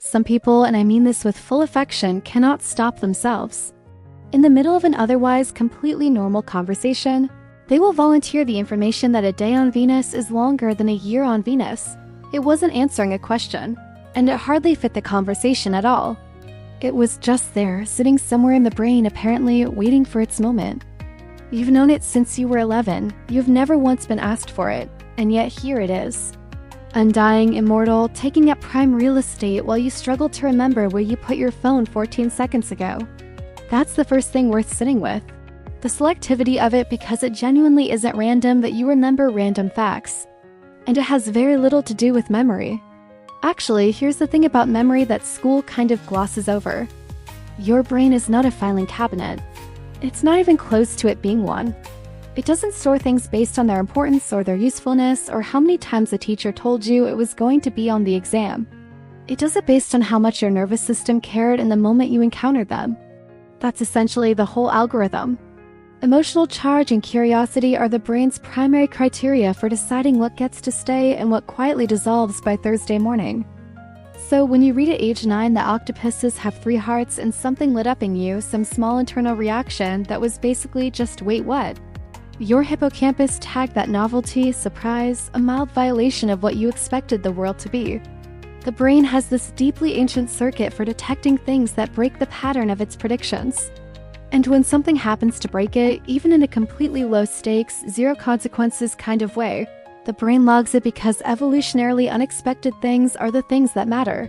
Some people, and I mean this with full affection, cannot stop themselves. In the middle of an otherwise completely normal conversation, they will volunteer the information that a day on Venus is longer than a year on Venus. It wasn't answering a question, and it hardly fit the conversation at all. It was just there, sitting somewhere in the brain, apparently waiting for its moment. You've known it since you were 11, you've never once been asked for it, and yet here it is. Undying, immortal, taking up prime real estate while you struggle to remember where you put your phone 14 seconds ago. That's the first thing worth sitting with. The selectivity of it, because it genuinely isn't random that you remember random facts. And it has very little to do with memory. Actually, here's the thing about memory that school kind of glosses over. Your brain is not a filing cabinet. It's not even close to it being one. It doesn't store things based on their importance or their usefulness or how many times the teacher told you it was going to be on the exam. It does it based on how much your nervous system cared in the moment you encountered them. That's essentially the whole algorithm. Emotional charge and curiosity are the brain's primary criteria for deciding what gets to stay and what quietly dissolves by Thursday morning. So when you read at age 9 that octopuses have 3 hearts and something lit up in you, some small internal reaction that was basically just wait what? Your hippocampus tagged that novelty, surprise, a mild violation of what you expected the world to be. The brain has this deeply ancient circuit for detecting things that break the pattern of its predictions. And when something happens to break it, even in a completely low stakes, zero consequences kind of way, the brain logs it because evolutionarily unexpected things are the things that matter.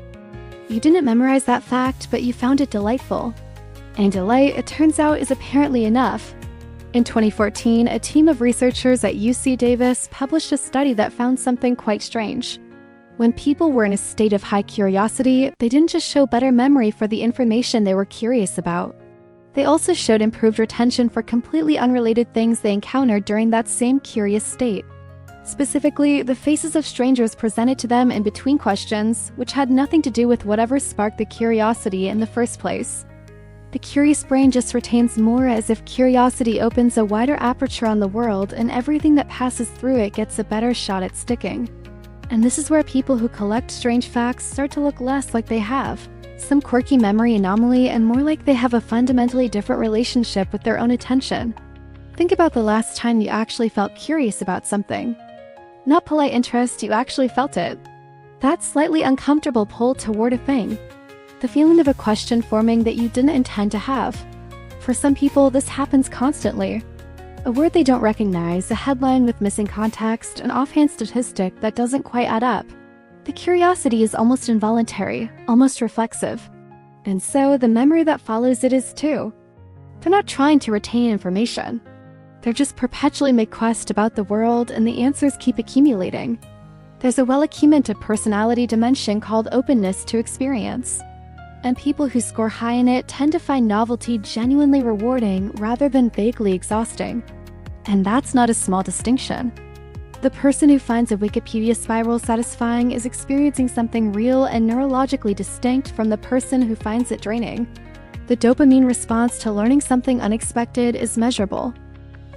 You didn't memorize that fact, but you found it delightful. And delight, it turns out, is apparently enough. In 2014, a team of researchers at UC Davis published a study that found something quite strange. When people were in a state of high curiosity, they didn't just show better memory for the information they were curious about. They also showed improved retention for completely unrelated things they encountered during that same curious state. Specifically, the faces of strangers presented to them in between questions, which had nothing to do with whatever sparked the curiosity in the first place. The curious brain just retains more, as if curiosity opens a wider aperture on the world and everything that passes through it gets a better shot at sticking. And this is where people who collect strange facts start to look less like they have some quirky memory anomaly and more like they have a fundamentally different relationship with their own attention. Think about the last time you actually felt curious about something. Not polite interest, you actually felt it. That slightly uncomfortable pull toward a thing. The feeling of a question forming that you didn't intend to have. For some people, this happens constantly. A word they don't recognize, a headline with missing context, an offhand statistic that doesn't quite add up. The curiosity is almost involuntary, almost reflexive. And so the memory that follows it is too. They're not trying to retain information. They're just perpetually make quest about the world, and the answers keep accumulating. There's a well-accumulated personality dimension called openness to experience. And people who score high in it tend to find novelty genuinely rewarding rather than vaguely exhausting. And that's not a small distinction. The person who finds a Wikipedia spiral satisfying is experiencing something real and neurologically distinct from the person who finds it draining. The dopamine response to learning something unexpected is measurable.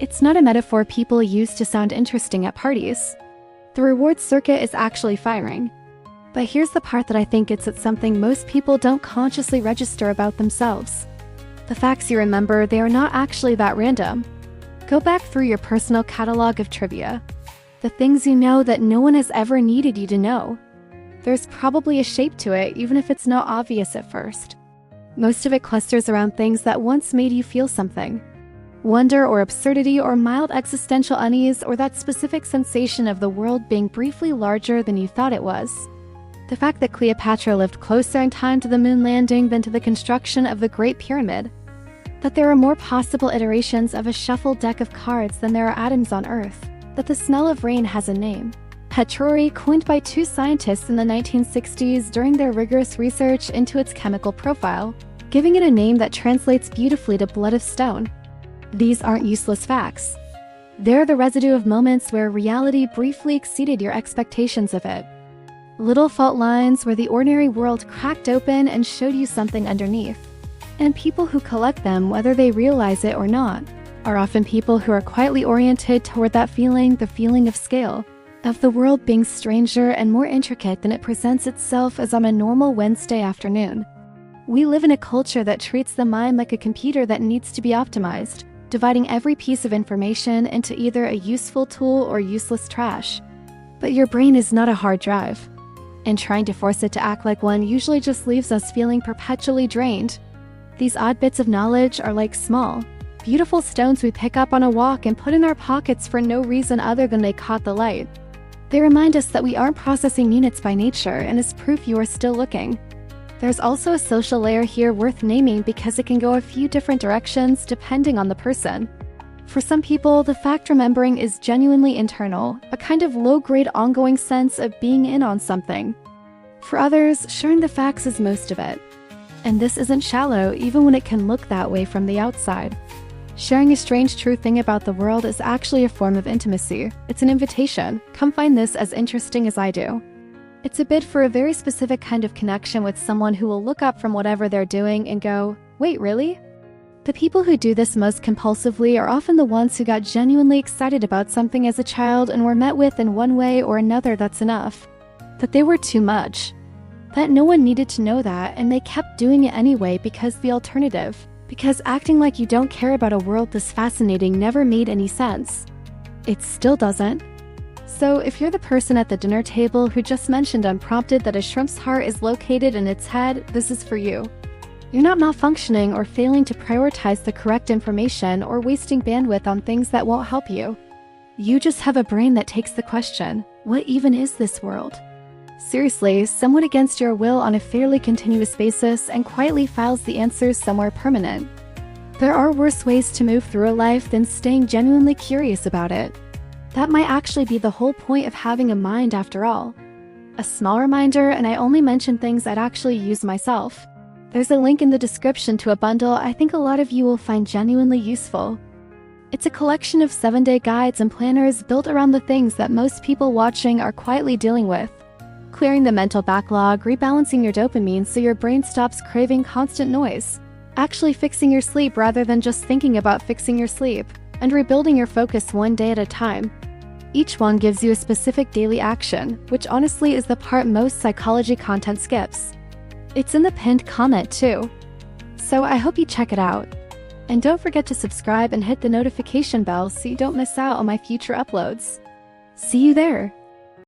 It's not a metaphor people use to sound interesting at parties. The reward circuit is actually firing. But here's the part that I think gets at something most people don't consciously register about themselves. The facts you remember, they are not actually that random. Go back through your personal catalog of trivia. The things you know that no one has ever needed you to know. There's probably a shape to it, even if it's not obvious at first. Most of it clusters around things that once made you feel something. Wonder or absurdity or mild existential unease, or that specific sensation of the world being briefly larger than you thought it was. The fact that Cleopatra lived closer in time to the moon landing than to the construction of the Great Pyramid. That there are more possible iterations of a shuffled deck of cards than there are atoms on Earth. That the smell of rain has a name. Heterori, coined by 2 scientists in the 1960s during their rigorous research into its chemical profile, giving it a name that translates beautifully to blood of stone. These aren't useless facts. They're the residue of moments where reality briefly exceeded your expectations of it. Little fault lines where the ordinary world cracked open and showed you something underneath. And people who collect them, whether they realize it or not, are often people who are quietly oriented toward that feeling, the feeling of scale. of the world being stranger and more intricate than it presents itself as on a normal Wednesday afternoon. We live in a culture that treats the mind like a computer that needs to be optimized, dividing every piece of information into either a useful tool or useless trash. But your brain is not a hard drive, and trying to force it to act like one usually just leaves us feeling perpetually drained. These odd bits of knowledge are like small, beautiful stones we pick up on a walk and put in our pockets for no reason other than they caught the light. They remind us that we aren't processing units by nature and is proof you are still looking. There's also a social layer here worth naming because it can go a few different directions depending on the person. For some people, the fact remembering is genuinely internal, a kind of low-grade ongoing sense of being in on something. For others, sharing the facts is most of it. And this isn't shallow even when it can look that way from the outside. Sharing a strange true thing about the world is actually a form of intimacy. It's an invitation. Come find this as interesting as I do. It's a bid for a very specific kind of connection with someone who will look up from whatever they're doing and go, "Wait, really?" The people who do this most compulsively are often the ones who got genuinely excited about something as a child and were met with in one way or another that's enough. That they were too much. That no one needed to know that, and they kept doing it anyway because acting like you don't care about a world this fascinating never made any sense. It still doesn't. So if you're the person at the dinner table who just mentioned unprompted that a shrimp's heart is located in its head, this is for you. You're not malfunctioning or failing to prioritize the correct information or wasting bandwidth on things that won't help you. You just have a brain that takes the question, what even is this world? Seriously, somewhat against your will on a fairly continuous basis and quietly files the answers somewhere permanent. There are worse ways to move through a life than staying genuinely curious about it. That might actually be the whole point of having a mind after all. A small reminder, and I only mention things I'd actually use myself. There's a link in the description to a bundle I think a lot of you will find genuinely useful. It's a collection of 7-day guides and planners built around the things that most people watching are quietly dealing with. Clearing the mental backlog, rebalancing your dopamine so your brain stops craving constant noise, actually fixing your sleep rather than just thinking about fixing your sleep, and rebuilding your focus one day at a time. Each one gives you a specific daily action, which honestly is the part most psychology content skips. It's in the pinned comment too. So I hope you check it out. And don't forget to subscribe and hit the notification bell so you don't miss out on my future uploads. See you there!